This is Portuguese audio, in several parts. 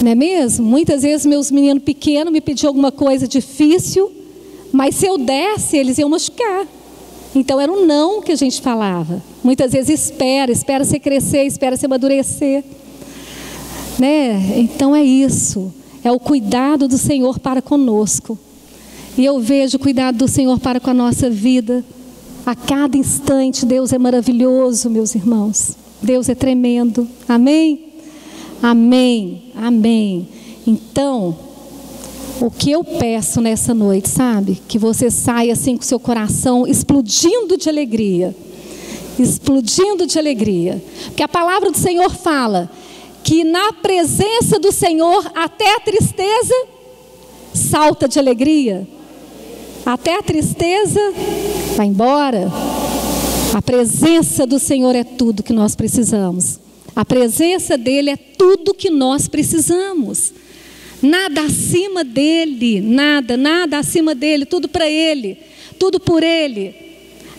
Não é mesmo? Muitas vezes meus meninos pequenos me pediam alguma coisa difícil, mas se eu desse, eles iam machucar. Então era um não que a gente falava. Muitas vezes espera você crescer, espera você amadurecer, né? Então é isso, é o cuidado do Senhor para conosco. E eu vejo o cuidado do Senhor para com a nossa vida. A cada instante Deus é maravilhoso, meus irmãos. Deus é tremendo. Amém? Amém, amém. Então, o que eu peço nessa noite, sabe? Que você saia assim com seu coração explodindo de alegria. Explodindo de alegria. Porque a palavra do Senhor fala que na presença do Senhor até a tristeza salta de alegria. Até a tristeza vai embora. A presença do Senhor é tudo que nós precisamos. A presença dele é tudo que nós precisamos. Nada acima dele, nada acima dele, tudo para ele, tudo por ele.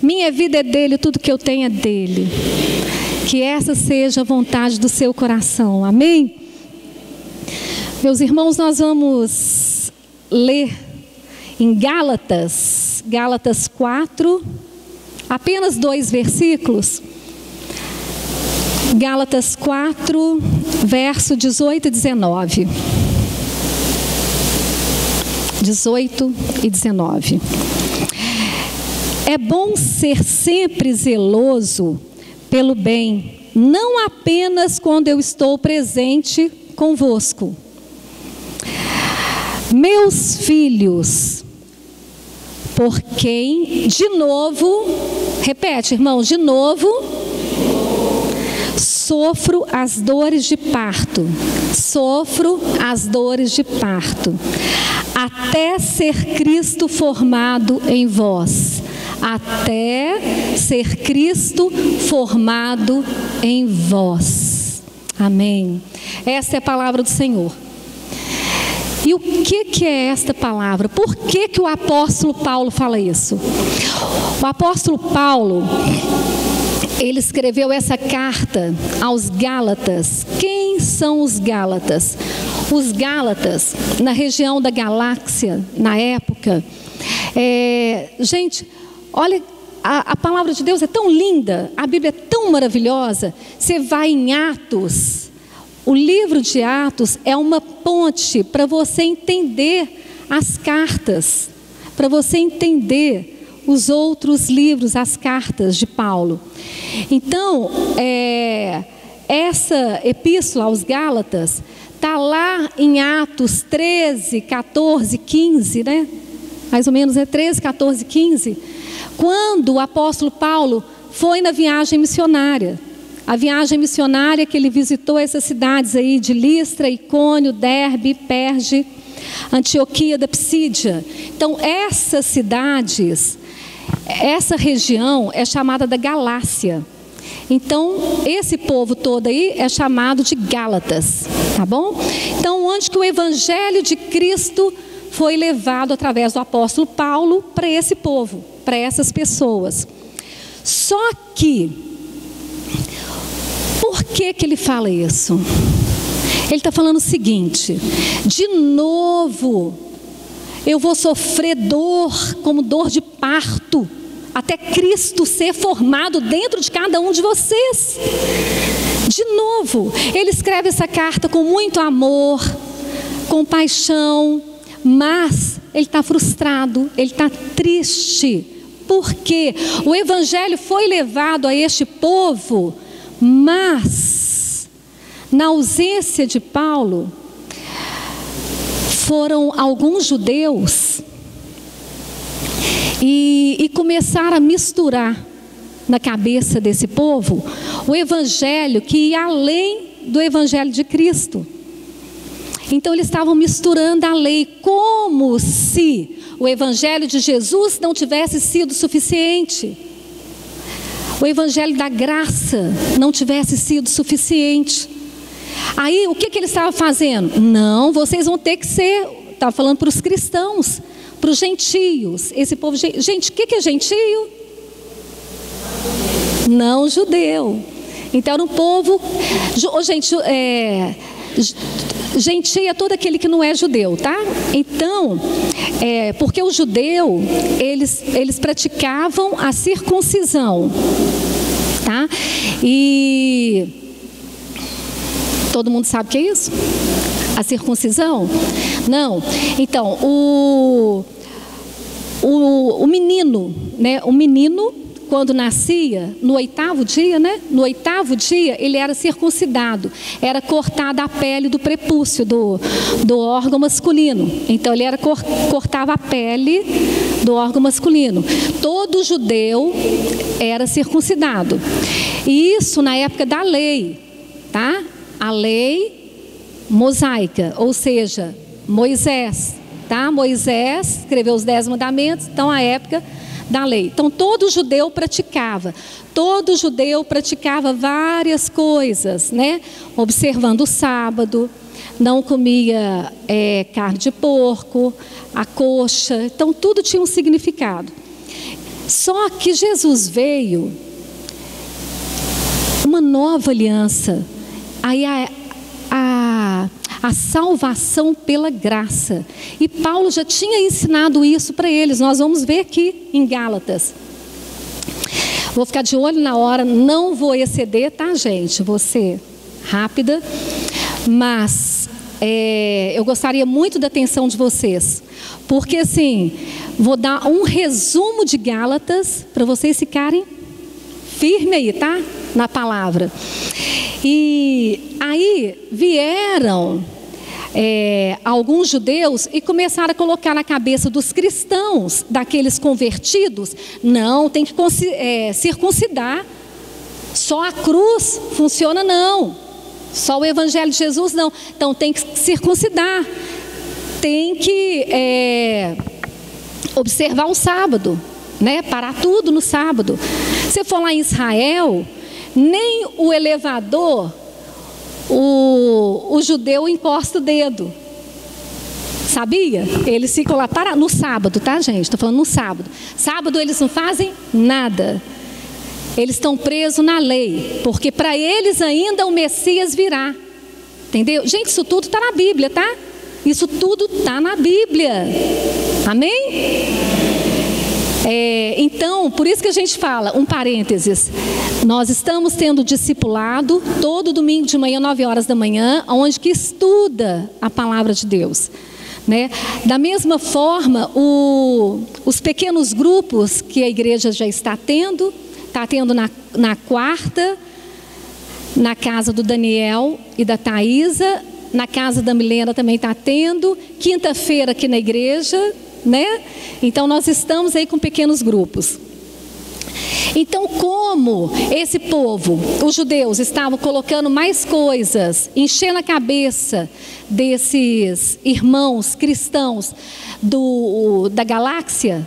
Minha vida é dele, tudo que eu tenho é dele. Que essa seja a vontade do seu coração, amém? Meus irmãos, nós vamos ler em Gálatas 4, apenas 2 versículos. Gálatas 4, verso 18 e 19. 18 e 19. É bom ser sempre zeloso pelo bem, não apenas quando eu estou presente convosco. Meus filhos, por quem, de novo, repete, irmão, de novo, sofro as dores de parto. Sofro as dores de parto. Até ser Cristo formado em vós. Até ser Cristo formado em vós. Amém. Essa é a palavra do Senhor. E o que é esta palavra? Por que o apóstolo Paulo fala isso? O apóstolo Paulo, ele escreveu essa carta aos Gálatas. Quem são os Gálatas? Os Gálatas, na região da Galáxia, na época, gente, olha, a palavra de Deus é tão linda, a Bíblia é tão maravilhosa. Você vai em Atos, o livro de Atos é uma ponte para você entender as cartas, para você entender os outros livros, as cartas de Paulo. Então, essa epístola aos Gálatas está lá em Atos 13, 14, 15, né? Mais ou menos 13, 14, 15. Quando o apóstolo Paulo foi na viagem missionária. A viagem missionária que ele visitou essas cidades aí de Listra, Icônio, Derbe, Perge, Antioquia da Psídia. Então, essas cidades, essa região é chamada da Galácia. Então, esse povo todo aí é chamado de Gálatas, tá bom? Então, onde que o evangelho de Cristo foi levado através do apóstolo Paulo para esse povo, para essas pessoas. Só que, por que ele fala isso? Ele está falando o seguinte: de novo, eu vou sofrer dor, como dor de parto, até Cristo ser formado dentro de cada um de vocês. De novo, ele escreve essa carta com muito amor, com paixão, mas ele está frustrado, ele está triste, porque o evangelho foi levado a este povo, mas na ausência de Paulo, foram alguns judeus e começaram a misturar na cabeça desse povo o evangelho que ia além do evangelho de Cristo. Então eles estavam misturando a lei, como se o evangelho de Jesus não tivesse sido suficiente, o evangelho da graça não tivesse sido suficiente. Aí o que eles estavam fazendo? Não, vocês vão ter que ser, estava falando para os cristãos, para os gentios, esse povo, gente, o que é gentio? Não judeu. Então era um povo, gente, gentia todo aquele que não é judeu, tá? Então, porque o judeu, eles praticavam a circuncisão, tá? E todo mundo sabe o que é isso? A circuncisão? Não. Então, o menino, né? O menino, quando nascia, no 8º dia, né? No 8º dia, ele era circuncidado. Era cortada a pele do prepúcio, do órgão masculino. Então, ele cortava a pele do órgão masculino. Todo judeu era circuncidado. E isso na época da lei, tá? A lei mosaica, ou seja, Moisés, tá? Moisés escreveu os 10 mandamentos, então a época da lei. Então todo judeu praticava várias coisas, né? Observando o sábado, não comia carne de porco, a coxa, então tudo tinha um significado. Só que Jesus veio, uma nova aliança, aí a salvação pela graça. E Paulo já tinha ensinado isso para eles. Nós vamos ver aqui em Gálatas. Vou ficar de olho na hora, não vou exceder, tá, gente? Vou ser rápida. Mas eu gostaria muito da atenção de vocês. Porque assim, vou dar um resumo de Gálatas para vocês ficarem firmes aí, tá? Na palavra. E aí vieram alguns judeus e começaram a colocar na cabeça dos cristãos, daqueles convertidos, não, tem que circuncidar, só a cruz funciona não, só o evangelho de Jesus não, então tem que circuncidar, tem que observar o sábado, né? Parar tudo no sábado. Se for lá em Israel, nem o elevador o judeu encosta o dedo. Sabia? Eles ficam lá parados no sábado, tá, gente? Estou falando no sábado. Sábado eles não fazem nada. Eles estão presos na lei, porque para eles ainda o Messias virá. Entendeu? Gente, isso tudo está na Bíblia, tá? Isso tudo está na Bíblia. Amém? Então, por isso que a gente fala, um parênteses, nós estamos tendo discipulado todo domingo de manhã, 9 horas da manhã, onde que estuda a palavra de Deus, né? Da mesma forma, os pequenos grupos que a igreja já está tendo na quarta, na casa do Daniel e da Thaisa, na casa da Milena também está tendo, quinta-feira aqui na igreja, né? Então nós estamos aí com pequenos grupos. Então, como esse povo, os judeus, estavam colocando mais coisas, enchendo a cabeça desses irmãos cristãos da galáxia,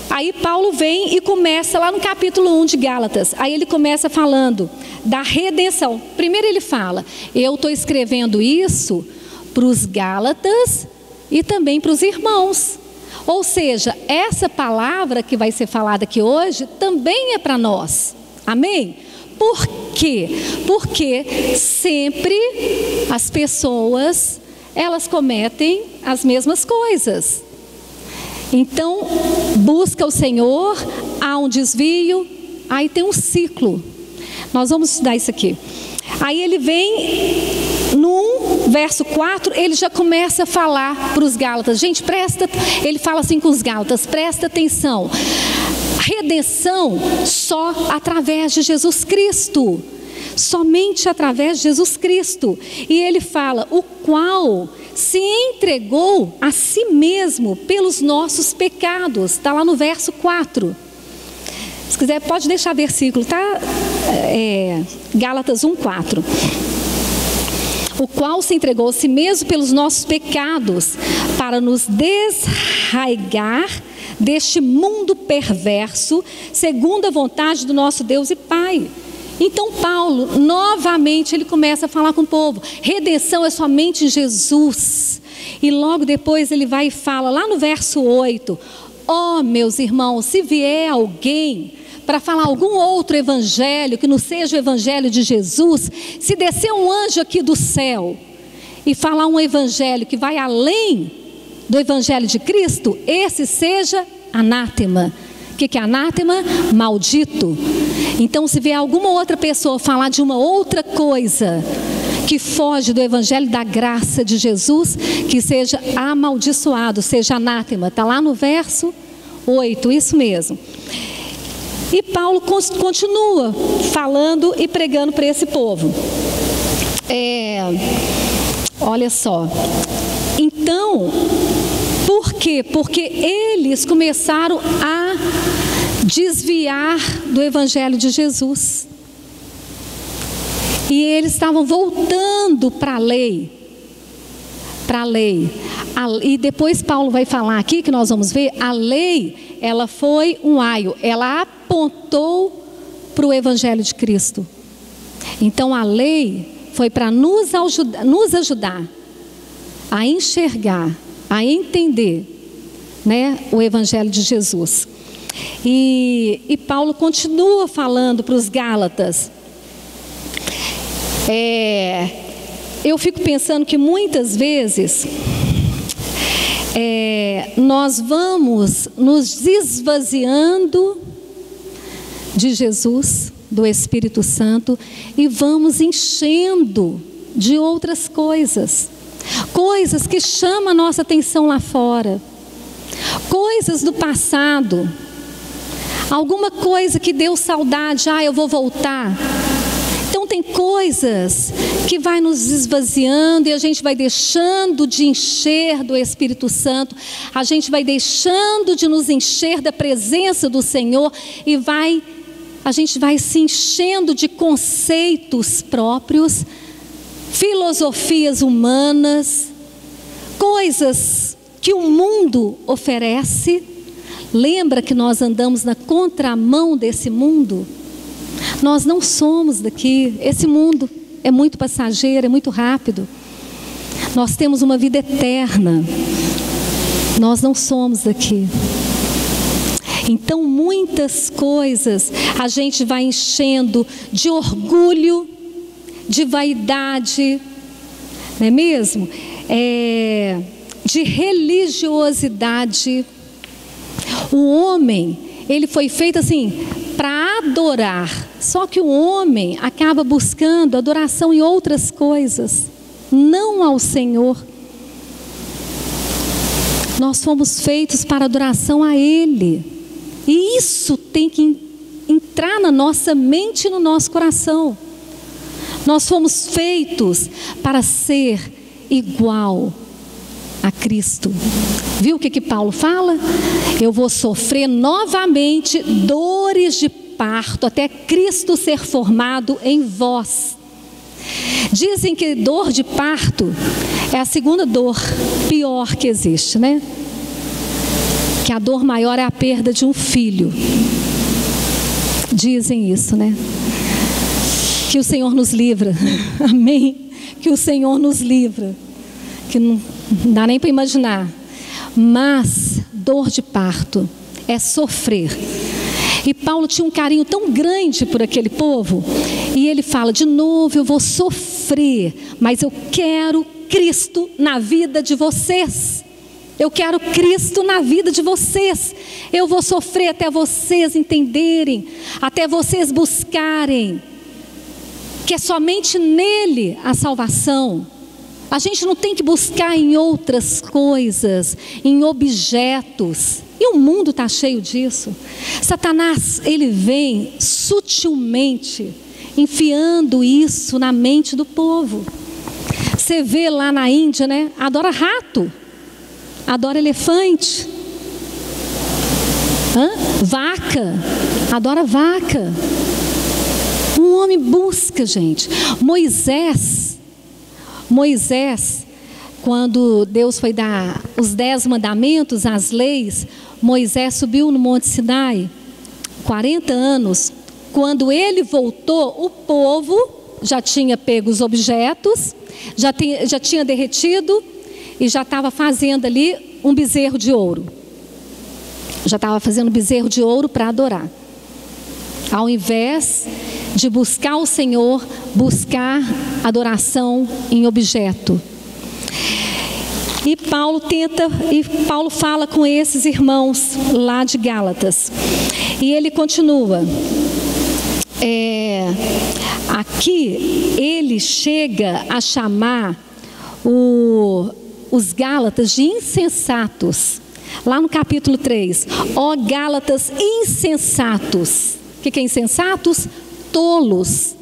aí Paulo vem e começa lá no capítulo 1 de Gálatas. Aí ele começa falando da redenção. Primeiro ele fala, eu estou escrevendo isso para os Gálatas e também para os irmãos. Ou seja, essa palavra que vai ser falada aqui hoje também é para nós. Amém? Por quê? Porque sempre as pessoas, elas cometem as mesmas coisas. Então, busca o Senhor, há um desvio, aí tem um ciclo. Nós vamos estudar isso aqui. Aí ele vem, no verso 4, ele já começa a falar para os Gálatas. Gente, ele fala assim com os Gálatas, presta atenção. Redenção só através de Jesus Cristo. Somente através de Jesus Cristo. E ele fala, o qual se entregou a si mesmo pelos nossos pecados. Está lá no verso 4. Se quiser, pode deixar versículo, tá? Gálatas 1:4. O qual se entregou a si mesmo pelos nossos pecados, para nos desarraigar deste mundo perverso, segundo a vontade do nosso Deus e Pai. Então Paulo, novamente, ele começa a falar com o povo, redenção é somente em Jesus. E logo depois ele vai e fala, lá no verso 8, ó meus irmãos, se vier alguém para falar algum outro evangelho que não seja o evangelho de Jesus, se descer um anjo aqui do céu e falar um evangelho que vai além do evangelho de Cristo, esse seja anátema. O que é anátema? Maldito. Então, se vier alguma outra pessoa falar de uma outra coisa que foge do evangelho da graça de Jesus, que seja amaldiçoado, seja anátema. Está lá no verso 8, isso mesmo. E Paulo continua falando e pregando para esse povo. Olha só. Então, por quê? Porque eles começaram a desviar do evangelho de Jesus. E eles estavam voltando para a lei. Para a lei. E depois Paulo vai falar aqui, que nós vamos ver, a lei, ela foi um aio. Ela apontou para o evangelho de Cristo. Então a lei foi para nos ajudar a enxergar, a entender, né, o evangelho de Jesus. E Paulo continua falando para os Gálatas. Eu fico pensando que muitas vezes nós vamos nos esvaziando de Jesus, do Espírito Santo, e vamos enchendo de outras coisas, coisas que chamam a nossa atenção lá fora, coisas do passado, alguma coisa que deu saudade, eu vou voltar. Então tem coisas que vai nos esvaziando e a gente vai deixando de encher do Espírito Santo, a gente vai deixando de nos encher da presença do Senhor e a gente vai se enchendo de conceitos próprios, filosofias humanas, coisas que o mundo oferece. Lembra que nós andamos na contramão desse mundo? Nós não somos daqui. Esse mundo é muito passageiro, é muito rápido. Nós temos uma vida eterna. Nós não somos daqui. Então muitas coisas a gente vai enchendo de orgulho, de vaidade, não é mesmo? De religiosidade. O homem, ele foi feito assim para adorar, só que o homem acaba buscando adoração em outras coisas, não ao Senhor. Nós fomos feitos para adoração a Ele, e isso tem que entrar na nossa mente e no nosso coração. Nós fomos feitos para ser igual a Cristo. Viu o que Paulo fala? Eu vou sofrer novamente dores de parto até Cristo ser formado em vós. Dizem que dor de parto é a segunda dor pior que existe, né? Que a dor maior é a perda de um filho. Dizem isso, né? Que o Senhor nos livra. Amém? Que o Senhor nos livra. Que não dá nem para imaginar. Mas dor de parto é sofrer. E Paulo tinha um carinho tão grande por aquele povo, e ele fala: de novo eu vou sofrer, mas eu quero Cristo na vida de vocês. Eu quero Cristo na vida de vocês. Eu vou sofrer até vocês entenderem, até vocês buscarem que é somente nele a salvação. A gente não tem que buscar em outras coisas, em objetos. E o mundo está cheio disso. Satanás, ele vem sutilmente enfiando isso na mente do povo. Você vê lá na Índia, né? Adora rato, adora elefante, vaca, adora vaca. Um homem busca, gente. Moisés, quando Deus foi dar os 10 mandamentos, as leis, Moisés subiu no Monte Sinai, 40 anos. Quando ele voltou, o povo já tinha pego os objetos, já tinha derretido e já estava fazendo ali um bezerro de ouro. Já estava fazendo bezerro de ouro para adorar. Ao invés de buscar o Senhor, buscar adoração em objeto. E Paulo fala com esses irmãos lá de Gálatas. E ele continua. Aqui ele chega a chamar os Gálatas de insensatos. Lá no capítulo 3. Ó Gálatas insensatos. O que é insensatos? Tolos.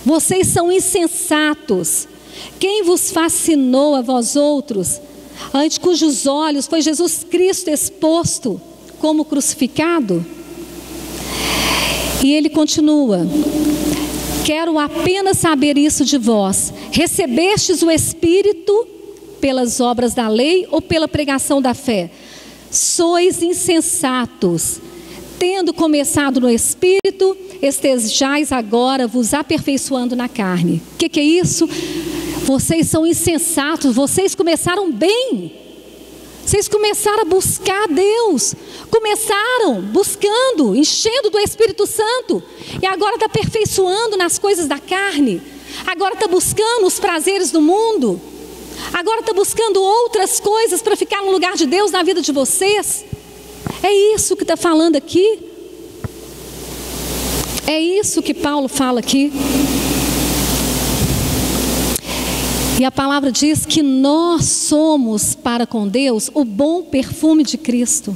Vocês são insensatos. Quem vos fascinou a vós outros, ante cujos olhos foi Jesus Cristo exposto como crucificado? E ele continua: quero apenas saber isso de vós: recebestes o Espírito pelas obras da lei ou pela pregação da fé? Sois insensatos. Tendo começado no Espírito, estejais agora vos aperfeiçoando na carne. O que é isso? Vocês são insensatos, vocês começaram bem. Vocês começaram a buscar Deus. Começaram buscando, enchendo do Espírito Santo. E agora está aperfeiçoando nas coisas da carne. Agora está buscando os prazeres do mundo. Agora está buscando outras coisas para ficar no lugar de Deus na vida de vocês. É isso que está falando aqui. É isso que Paulo fala aqui. E a palavra diz que nós somos para com Deus o bom perfume de Cristo.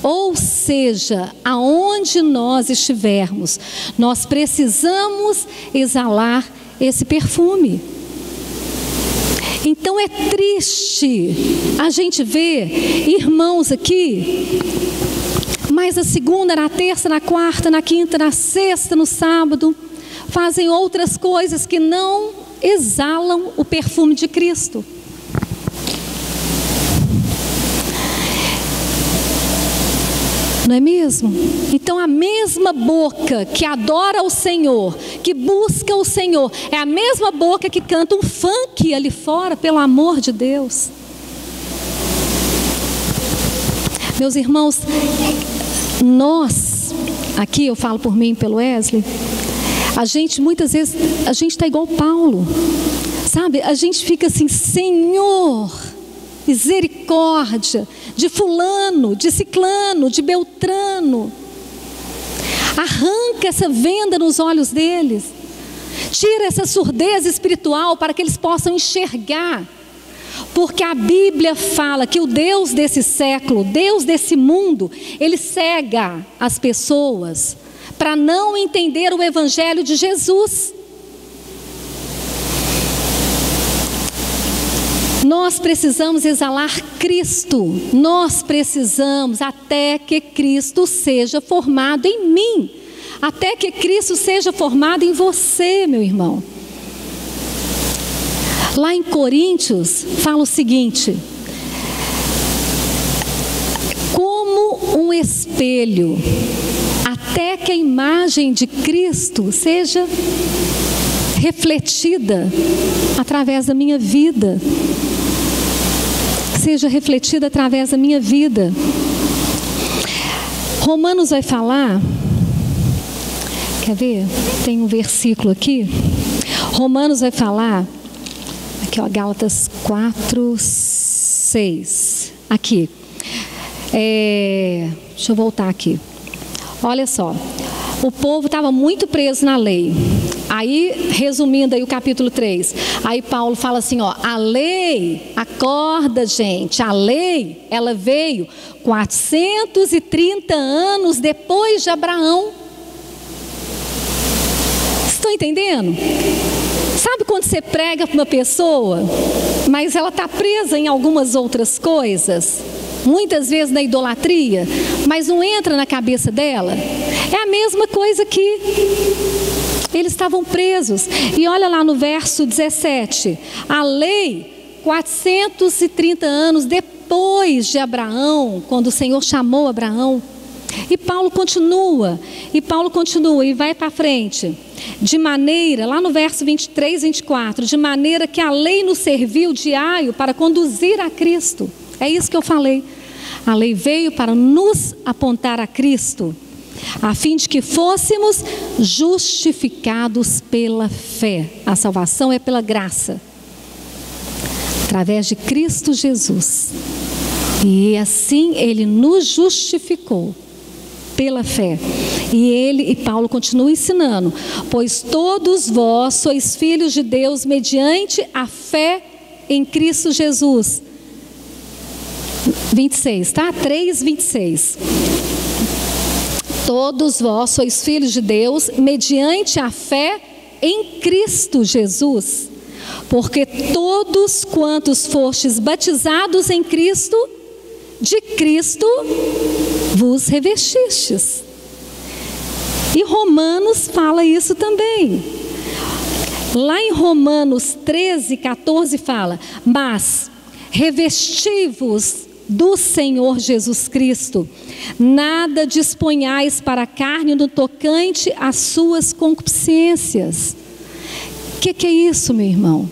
Ou seja, aonde nós estivermos, nós precisamos exalar esse perfume. Então é triste a gente ver irmãos aqui, mas na segunda, na terça, na quarta, na quinta, na sexta, no sábado, fazem outras coisas que não exalam o perfume de Cristo. Não é mesmo? Então a mesma boca que adora o Senhor, que busca o Senhor, é a mesma boca que canta um funk ali fora, pelo amor de Deus. Meus irmãos, nós, aqui eu falo por mim e pelo Wesley, a gente muitas vezes, a gente está igual Paulo, sabe? A gente fica assim: Senhor, misericórdia de fulano, de ciclano, de beltrano. Arranca essa venda nos olhos deles. Tira essa surdez espiritual para que eles possam enxergar. Porque a Bíblia fala que o Deus desse século, Deus desse mundo, ele cega as pessoas para não entender o Evangelho de Jesus. Nós precisamos exalar Cristo. Nós precisamos até que Cristo seja formado em mim. Até que Cristo seja formado em você, meu irmão. Lá em Coríntios, fala o seguinte: como um espelho, até que a imagem de Cristo seja refletida através da minha vida. Seja refletida através da minha vida. Romanos vai falar, quer ver? Tem um versículo aqui. Romanos vai falar, aqui ó, Gálatas 4:6. Aqui. Deixa eu voltar aqui. Olha só. O povo estava muito preso na lei. Aí, resumindo aí o capítulo 3, aí Paulo fala assim, ó: a lei, acorda gente, a lei, ela veio 430 anos depois de Abraão. Estão entendendo? Sabe quando você prega para uma pessoa, mas ela está presa em algumas outras coisas? Muitas vezes na idolatria, mas não entra na cabeça dela. É a mesma coisa aqui. Eles estavam presos. E olha lá no verso 17. A lei, 430 anos depois de Abraão, quando o Senhor chamou Abraão. E Paulo continua. E vai para frente. De maneira, lá no verso 23, 24. De maneira que a lei nos serviu de aio para conduzir a Cristo. É isso que eu falei. A lei veio para nos apontar a Cristo. a fim de que fôssemos justificados pela fé. A salvação é pela graça, através de Cristo Jesus. E assim Ele nos justificou pela fé. E Paulo continua ensinando: pois todos vós sois filhos de Deus mediante a fé em Cristo Jesus. 26, tá? 3:26. Todos vós sois filhos de Deus mediante a fé em Cristo Jesus. Porque todos quantos fostes batizados em Cristo, de Cristo vos revestistes. E Romanos fala isso também. Lá em Romanos 13:14 fala: mas revesti-vos do Senhor Jesus Cristo, nada disponhais para a carne no tocante às suas concupiscências. O que é isso, meu irmão?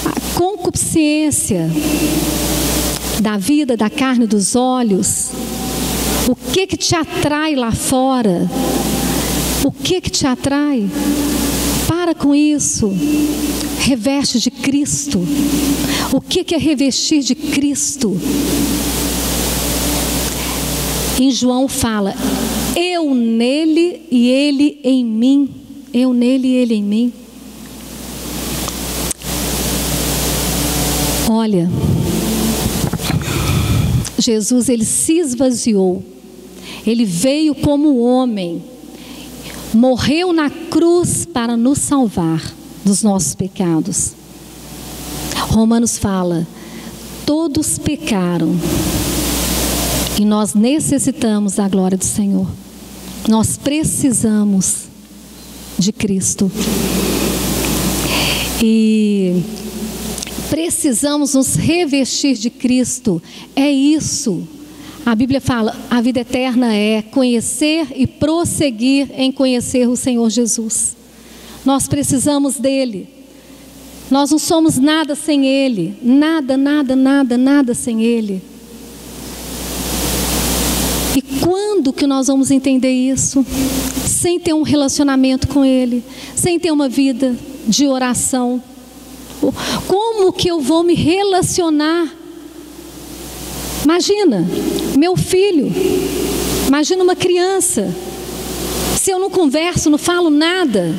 A concupiscência da vida, da carne, dos olhos. O que te atrai lá fora? O que te atrai? Para com isso. Reveste de Cristo. O que é revestir de Cristo? Em João fala: eu nele e ele em mim. Eu nele e ele em mim. Olha, Jesus, Ele se esvaziou. Ele veio como homem, morreu na cruz para nos salvar dos nossos pecados. Romanos fala: todos pecaram e nós necessitamos da glória do Senhor. Nós precisamos de Cristo e precisamos nos revestir de Cristo. É isso. A Bíblia fala: a vida eterna é conhecer e prosseguir em conhecer o Senhor Jesus. Nós precisamos dele. Nós não somos nada sem ele. Nada, nada, nada, nada sem ele. E quando que nós vamos entender isso? Sem ter um relacionamento com ele, sem ter uma vida de oração. Como que eu vou me relacionar? Imagina, meu filho, imagina uma criança, se eu não converso, não falo nada,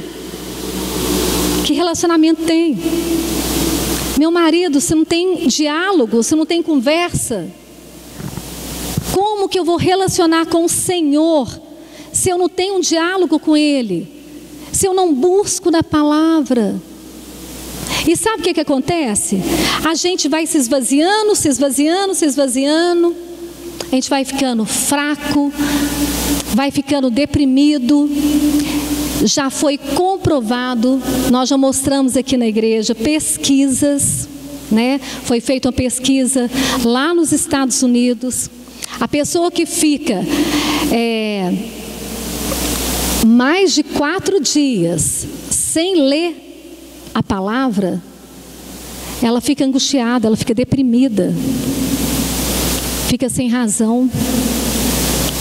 que relacionamento tem? Meu marido, se não tem diálogo, se não tem conversa, como que eu vou relacionar com o Senhor, se eu não tenho um diálogo com Ele, se eu não busco na palavra? E sabe o que acontece? A gente vai se esvaziando, se esvaziando, se esvaziando. A gente vai ficando fraco, vai ficando deprimido. Já foi comprovado, nós já mostramos aqui na igreja pesquisas, né? Foi feita uma pesquisa lá nos Estados Unidos. A pessoa que fica mais de 4 dias sem ler a palavra, ela fica angustiada, ela fica deprimida, fica sem razão.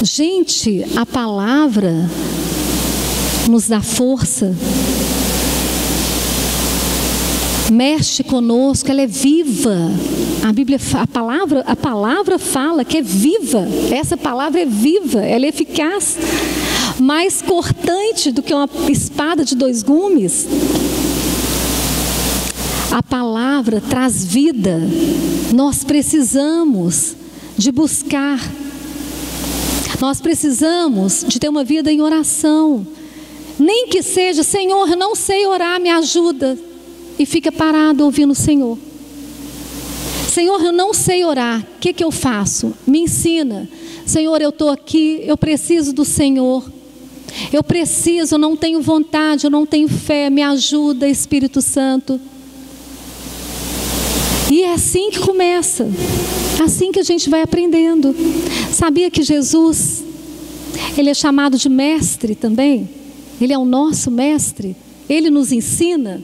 Gente, a palavra nos dá força, mexe conosco, ela é viva. A Bíblia, a palavra fala que é viva. Essa palavra é viva, ela é eficaz, mais cortante do que uma espada de 2 gumes. A palavra traz vida. Nós precisamos de buscar. Nós precisamos de ter uma vida em oração. Nem que seja: Senhor, eu não sei orar, me ajuda. E fica parado ouvindo o Senhor. Senhor, eu não sei orar, o que eu faço? Me ensina. Senhor, eu estou aqui, eu preciso do Senhor. Eu preciso, eu não tenho vontade, eu não tenho fé, me ajuda, Espírito Santo. E é assim que começa, assim que a gente vai aprendendo. Sabia que Jesus, Ele é chamado de mestre também? Ele é o nosso mestre, Ele nos ensina.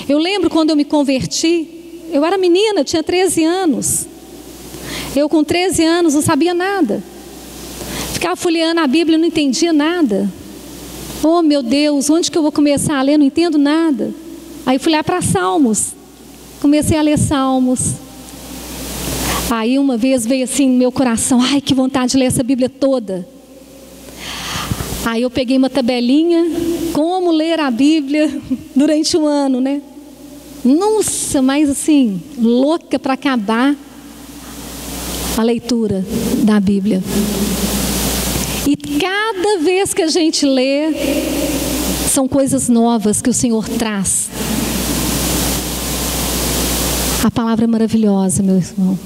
Eu lembro quando eu me converti, eu era menina, tinha 13 anos. Eu com 13 anos não sabia nada. Ficava folheando a Bíblia e não entendia nada. Oh, meu Deus, onde que eu vou começar a ler? Não entendo nada. Aí fui lá para Salmos. Comecei a ler Salmos. Aí uma vez veio assim no meu coração, ai, que vontade de ler essa Bíblia toda. Aí eu peguei uma tabelinha, como ler a Bíblia durante um ano, né? Nossa, mas assim, louca para acabar a leitura da Bíblia. E cada vez que a gente lê, são coisas novas que o Senhor traz. A palavra é maravilhosa, meu irmão.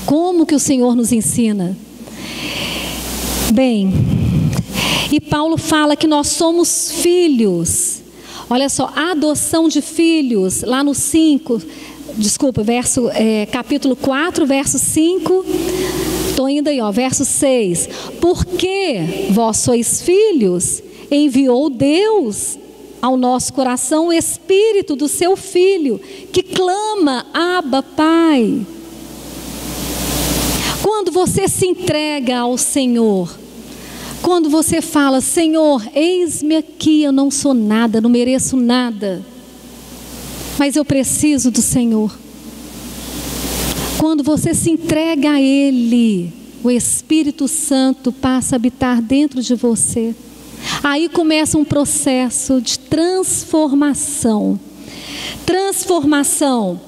Como que o Senhor nos ensina? Bem, e Paulo fala que nós somos filhos. Olha só, a adoção de filhos, lá no 5, capítulo 4, verso 5. Estou indo aí, verso 6. Porque vós sois filhos, enviou Deus ao nosso coração o Espírito do seu Filho, que clama, Abba, Pai. Quando você se entrega ao Senhor, quando você fala, Senhor, eis-me aqui, eu não sou nada, não mereço nada, mas eu preciso do Senhor. Quando você se entrega a Ele, o Espírito Santo passa a habitar dentro de você. Aí começa um processo de transformação. Transformação.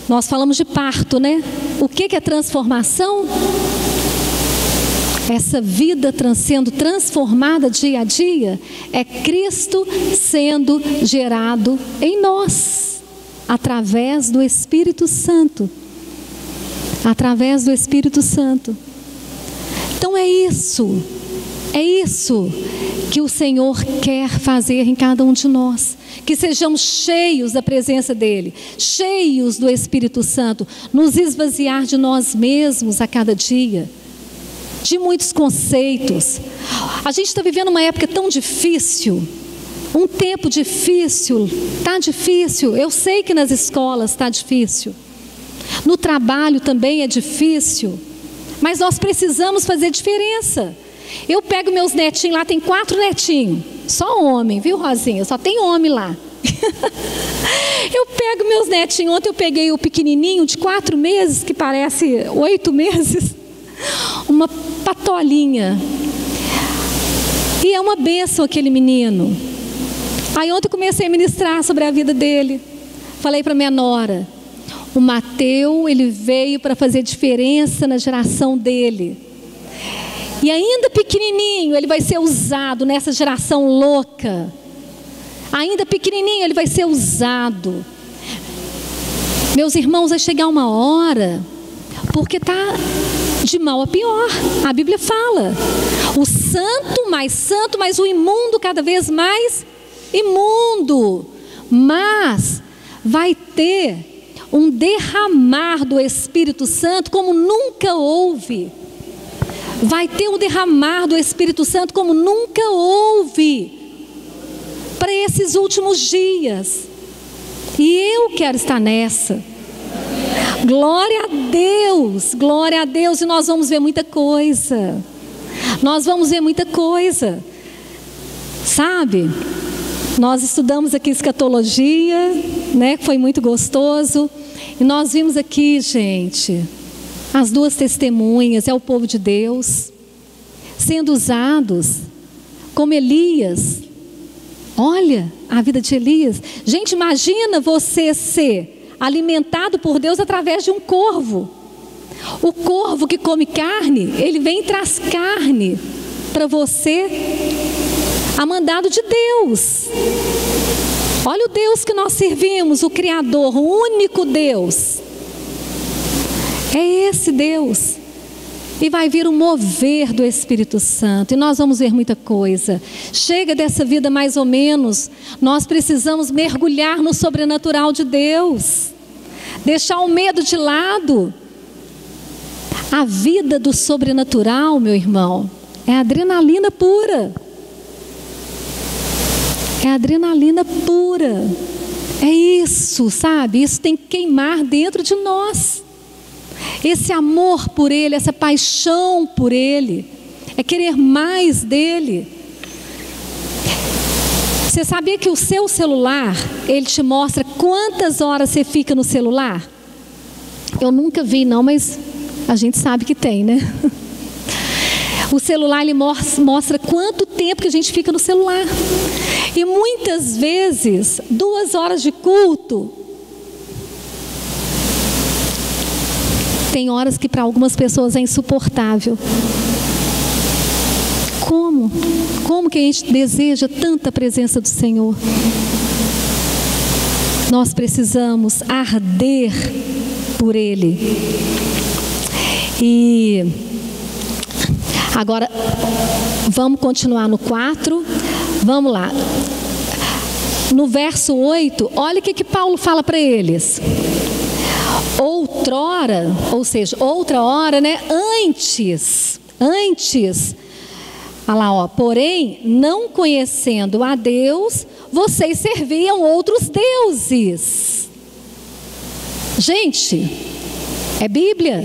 Nós falamos de parto, né? O que é transformação? Essa vida sendo transformada dia a dia é Cristo sendo gerado em nós, através do Espírito Santo. Através do Espírito Santo. Então é isso que o Senhor quer fazer em cada um de nós. Que sejamos cheios da presença dEle, cheios do Espírito Santo, nos esvaziar de nós mesmos a cada dia, de muitos conceitos. A gente está vivendo uma época tão difícil, um tempo difícil, está difícil. Eu sei que nas escolas está difícil, no trabalho também é difícil, mas nós precisamos fazer diferença. Eu pego meus netinhos lá, tem 4 netinhos, só homem, viu, Rosinha? Só tem homem lá. Eu pego meus netinhos, ontem eu peguei o pequenininho de 4 meses, que parece 8 meses, uma patolinha, e é uma bênção aquele menino. Aí ontem eu comecei a ministrar sobre a vida dele, falei para minha nora, o Mateus, ele veio para fazer diferença na geração dele. E ainda pequenininho, ele vai ser usado nessa geração louca. Ainda pequenininho, ele vai ser usado. Meus irmãos, vai chegar uma hora, porque está de mal a pior. A Bíblia fala, o santo, mas o imundo cada vez mais imundo. Mas vai ter um derramar do Espírito Santo como nunca houve. Vai ter um derramar do Espírito Santo como nunca houve para esses últimos dias. E eu quero estar nessa. Glória a Deus, e nós vamos ver muita coisa. Nós vamos ver muita coisa. Sabe? Nós estudamos aqui escatologia, né? Foi muito gostoso. E nós vimos aqui, gente, as 2 testemunhas, é o povo de Deus, sendo usados como Elias. Olha a vida de Elias. Gente, imagina você ser alimentado por Deus através de um corvo. O corvo que come carne, ele vem e traz carne para você, a mandado de Deus. Olha o Deus que nós servimos, o Criador, o único Deus. É esse Deus. E vai vir um mover do Espírito Santo. E nós vamos ver muita coisa. Chega dessa vida mais ou menos. Nós precisamos mergulhar no sobrenatural de Deus. Deixar o medo de lado. A vida do sobrenatural, meu irmão, é adrenalina pura. É adrenalina pura. É isso, sabe? Isso tem que queimar dentro de nós. Esse amor por Ele, essa paixão por Ele, é querer mais dele. Você sabia que o seu celular, ele te mostra quantas horas você fica no celular? Eu nunca vi não, mas a gente sabe que tem, né? O celular, ele mostra quanto tempo que a gente fica no celular. E muitas vezes, 2 horas de culto, tem horas que para algumas pessoas é insuportável. Como? Como que a gente deseja tanta presença do Senhor? Nós precisamos arder por Ele. E agora, vamos continuar no 4. Vamos lá. No verso 8, olha o que Paulo fala para eles. Outrora, ou seja, outra hora, né? Antes. Olha lá, ó. Porém, não conhecendo a Deus, vocês serviam outros deuses. Gente, é Bíblia.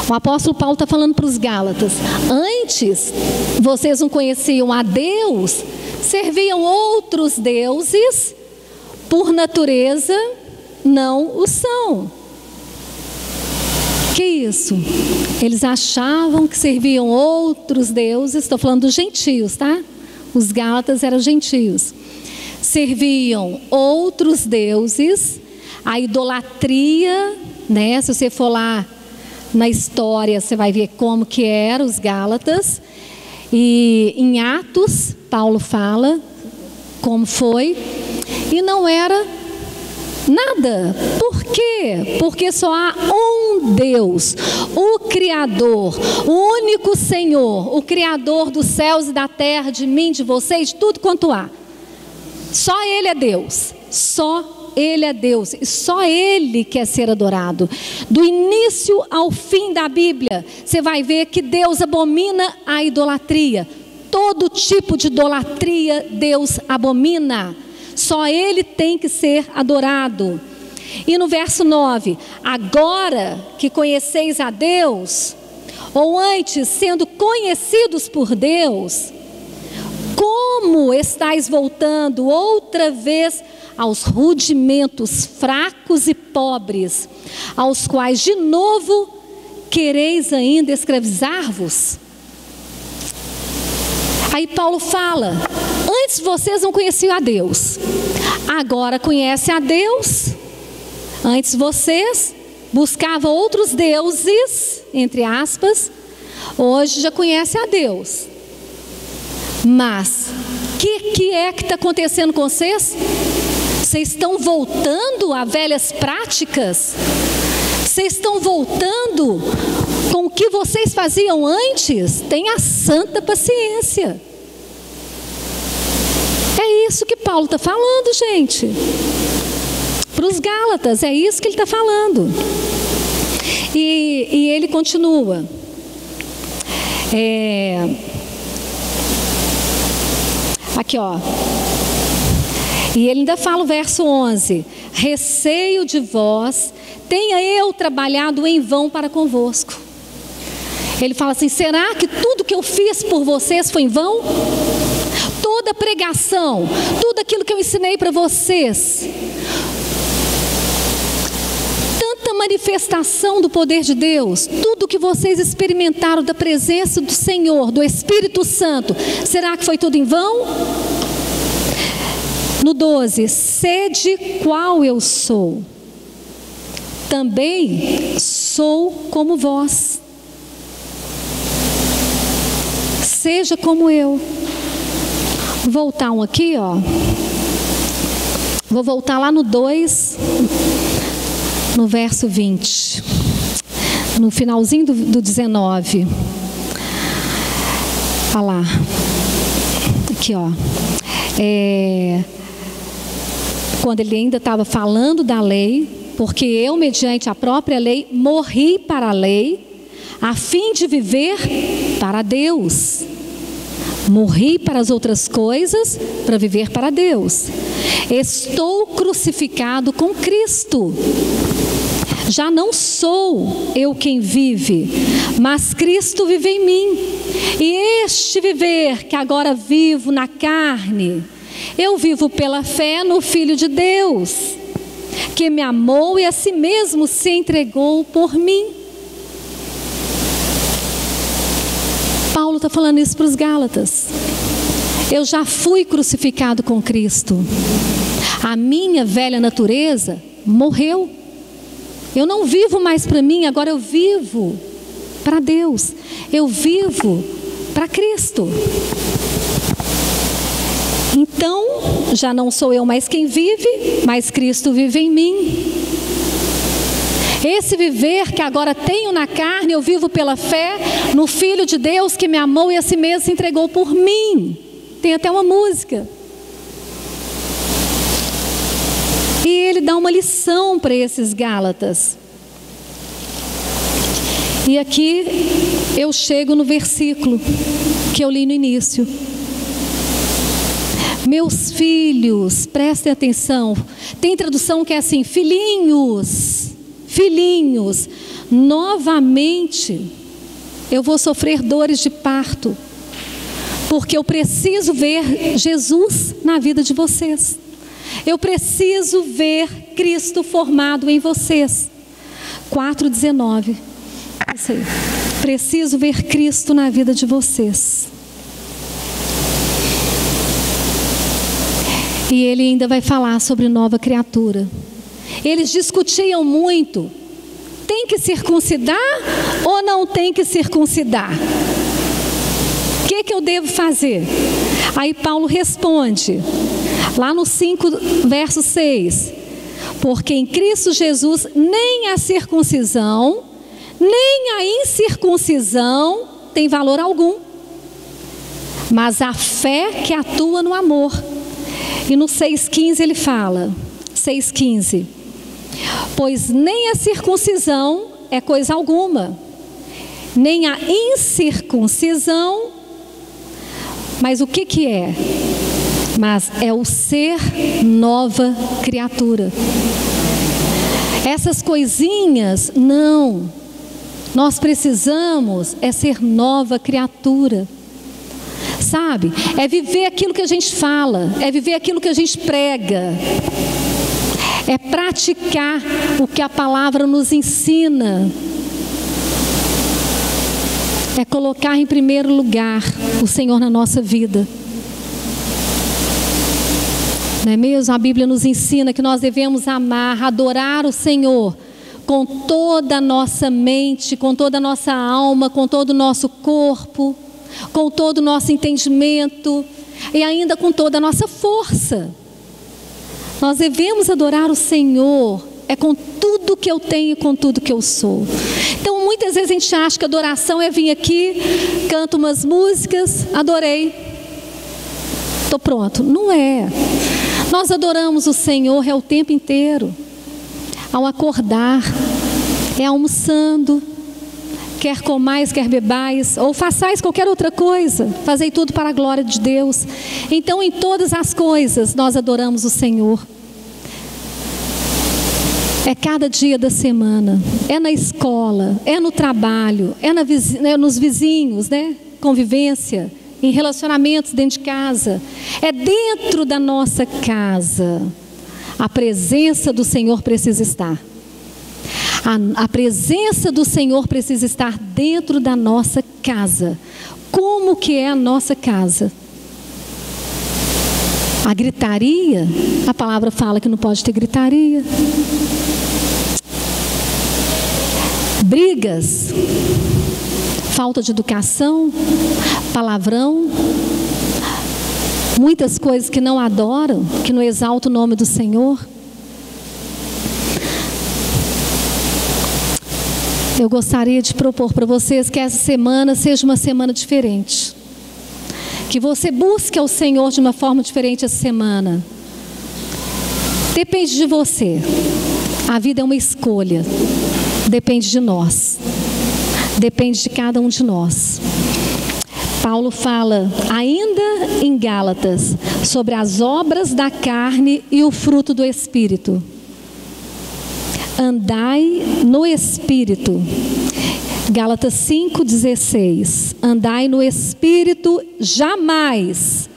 O apóstolo Paulo está falando para os Gálatas. Antes, vocês não conheciam a Deus, serviam outros deuses, por natureza, não o são. Que isso? Eles achavam que serviam outros deuses. Estou falando dos gentios, tá? Os Gálatas eram gentios. Serviam outros deuses. A idolatria, né? Se você for lá na história, você vai ver como que eram os Gálatas. E em Atos, Paulo fala como foi. E não era nada. Por quê? Porque só há um Deus, o Criador, o único Senhor, o Criador dos céus e da terra, de mim, de vocês, de tudo quanto há. Só Ele é Deus. Só Ele é Deus. E só Ele quer ser adorado. Do início ao fim da Bíblia, você vai ver que Deus abomina a idolatria. Todo tipo de idolatria Deus abomina. Só Ele tem que ser adorado. E no verso 9, agora que conheceis a Deus, ou antes sendo conhecidos por Deus, como estáis voltando outra vez aos rudimentos fracos e pobres, aos quais de novo quereis ainda escravizar-vos? Aí Paulo fala, antes vocês não conheciam a Deus, agora conhecem a Deus. Antes vocês buscavam outros deuses, entre aspas, hoje já conhecem a Deus. Mas, o que é que está acontecendo com vocês? Vocês estão voltando a velhas práticas? Vocês estão voltando com o que vocês faziam antes? Tenha santa paciência. É isso que Paulo está falando, gente. Para os Gálatas, é isso que ele está falando. E ele continua. Aqui, ó. E ele ainda fala o verso 11. Receio de vós, tenha eu trabalhado em vão para convosco. Ele fala assim, será que tudo que eu fiz por vocês foi em vão? Toda pregação, tudo aquilo que eu ensinei para vocês, tanta manifestação do poder de Deus, tudo que vocês experimentaram da presença do Senhor, do Espírito Santo, será que foi tudo em vão? No 12, sede qual eu sou, também sou como vós. Seja como eu. Vou voltar um aqui, ó. Vou voltar lá no 2, no verso 20. No finalzinho do 19. Olha lá. Aqui, ó. Quando ele ainda estava falando da lei, porque eu, mediante a própria lei, morri para a lei, a fim de viver para Deus. Morri para as outras coisas, para viver para Deus. Estou crucificado com Cristo. Já não sou eu quem vive, mas Cristo vive em mim. E este viver que agora vivo na carne, eu vivo pela fé no Filho de Deus, que me amou e a si mesmo se entregou por mim. Paulo está falando isso para os Gálatas. Eu já fui crucificado com Cristo. A minha velha natureza morreu. Eu não vivo mais para mim, agora eu vivo para Deus. Eu vivo para Cristo. Então, já não sou eu mais quem vive, mas Cristo vive em mim. Esse viver que agora tenho na carne, eu vivo pela fé no Filho de Deus que me amou e a si mesmo se entregou por mim. Tem até uma música. E ele dá uma lição para esses Gálatas. E aqui eu chego no versículo que eu li no início. Meus filhos, prestem atenção. Tem tradução que é assim: filhinhos, filhinhos, novamente eu vou sofrer dores de parto, porque eu preciso ver Jesus na vida de vocês. Eu preciso ver Cristo formado em vocês. 4:19. Isso aí. Preciso ver Cristo na vida de vocês. E ele ainda vai falar sobre nova criatura. Eles discutiam muito: tem que circuncidar ou não tem que circuncidar? O que eu devo fazer? Aí Paulo responde, lá no 5, verso 6. Porque em Cristo Jesus nem a circuncisão, nem a incircuncisão tem valor algum, mas a fé que atua no amor. E no 6,15 ele fala, 6,15. Pois nem a circuncisão é coisa alguma, nem a incircuncisão, mas o que é? Mas é o ser nova criatura. Essas coisinhas, não. Nós precisamos é ser nova criatura. Sabe? É viver aquilo que a gente fala, é viver aquilo que a gente prega. É praticar o que a palavra nos ensina. É colocar em primeiro lugar o Senhor na nossa vida. Não é mesmo? A Bíblia nos ensina que nós devemos amar, adorar o Senhor com toda a nossa mente, com toda a nossa alma, com todo o nosso corpo, com todo o nosso entendimento e ainda com toda a nossa força. Nós devemos adorar o Senhor com tudo que eu tenho e com tudo que eu sou. Então muitas vezes a gente acha que adoração é vir aqui, canto umas músicas, adorei, estou pronto. Não é. Nós adoramos o Senhor o tempo inteiro. Ao acordar, almoçando, quer comais, quer bebais, ou façais qualquer outra coisa, fazei tudo para a glória de Deus. Então em todas as coisas nós adoramos o Senhor. É cada dia da semana, é na escola, é no trabalho, é nos vizinhos, né? Convivência, em relacionamentos dentro de casa, é dentro da nossa casa. A presença do Senhor precisa estar. A presença do Senhor precisa estar dentro da nossa casa. Como que é a nossa casa? A gritaria, a palavra fala que não pode ter gritaria. Brigas, falta de educação, palavrão, muitas coisas que não adoram, que não exaltam o nome do Senhor. Eu gostaria de propor para vocês que essa semana seja uma semana diferente. Que você busque ao Senhor de uma forma diferente essa semana. Depende de você. A vida é uma escolha. Depende de nós. Depende de cada um de nós. Paulo fala ainda em Gálatas sobre as obras da carne e o fruto do Espírito. andai no Espírito. Gálatas 5,16. Andai no Espírito, jamais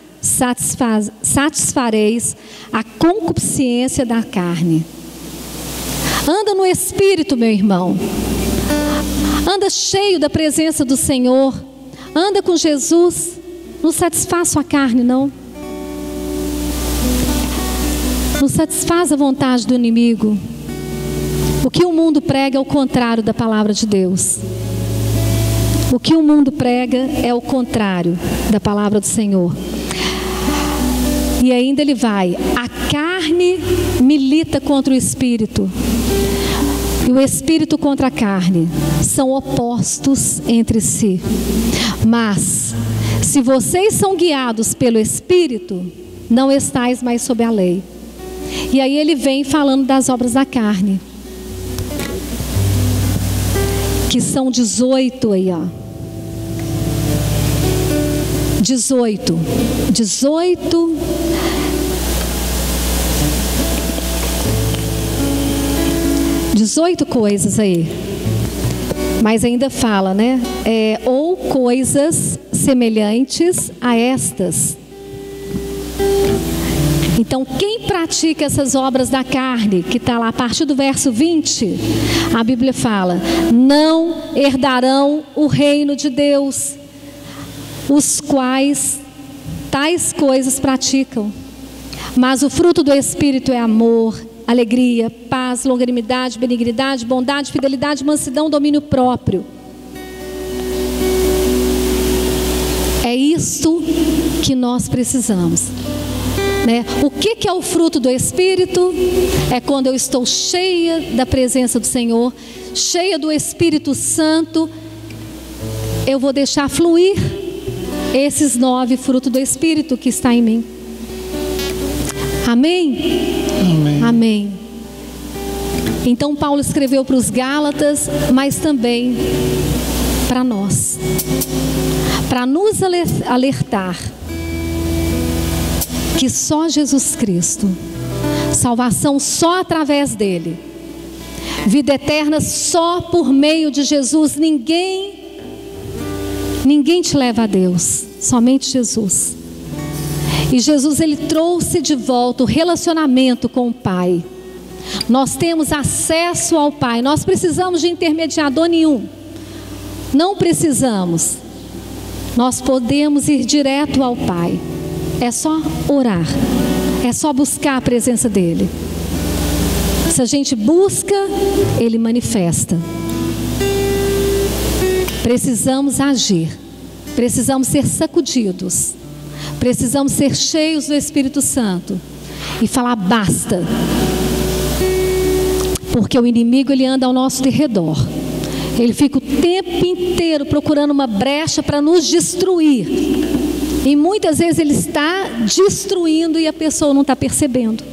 satisfareis a concupiscência da carne. Anda no Espírito, meu irmão. Anda cheio da presença do Senhor. Anda com Jesus. Não satisfaz sua carne, não. Não satisfaz a vontade do inimigo. O que o mundo prega é o contrário da palavra de Deus. O que o mundo prega é o contrário da palavra do Senhor. E ainda ele vai: a carne milita contra o Espírito, e o Espírito contra a carne. São opostos entre si. Mas, se vocês são guiados pelo Espírito, não estáis mais sob a lei. E aí ele vem falando das obras da carne, que são 18 aí, ó. 18 coisas aí. Mas ainda fala, né? Ou coisas semelhantes a estas. Então, quem pratica essas obras da carne, que está lá a partir do verso 20, a Bíblia fala: não herdarão o reino de Deus, os quais tais coisas praticam. Mas o fruto do Espírito é amor, alegria, paz, longanimidade, benignidade, bondade, fidelidade, mansidão, domínio próprio. É isso que nós precisamos, né? O que é o fruto do Espírito? É quando eu estou cheia da presença do Senhor, cheia do Espírito Santo. Eu vou deixar fluir esses 9 frutos do Espírito que está em mim. Amém? Amém. Amém. Então Paulo escreveu para os Gálatas, mas também para nós, para nos alertar que só Jesus Cristo, salvação só através dele, vida eterna só por meio de Jesus. Ninguém te leva a Deus, somente Jesus. E Jesus, ele trouxe de volta o relacionamento com o Pai. Nós temos acesso ao Pai. Nós precisamos de intermediador nenhum. Não precisamos. Nós podemos ir direto ao Pai. É só orar. É só buscar a presença dele. Se a gente busca, ele manifesta. Precisamos agir. Precisamos ser sacudidos. Precisamos ser cheios do Espírito Santo e falar basta. Porque o inimigo, ele anda ao nosso derredor. Ele fica o tempo inteiro procurando uma brecha para nos destruir. E muitas vezes ele está destruindo e a pessoa não está percebendo.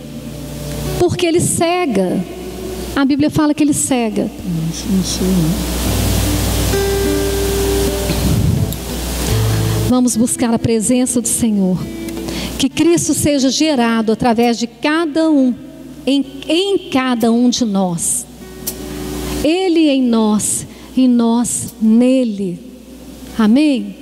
Porque ele cega. A Bíblia fala que ele cega. Não sei, não. Vamos buscar a presença do Senhor. Que Cristo seja gerado através de cada um, em cada um de nós. Ele em nós e nós nele. Amém?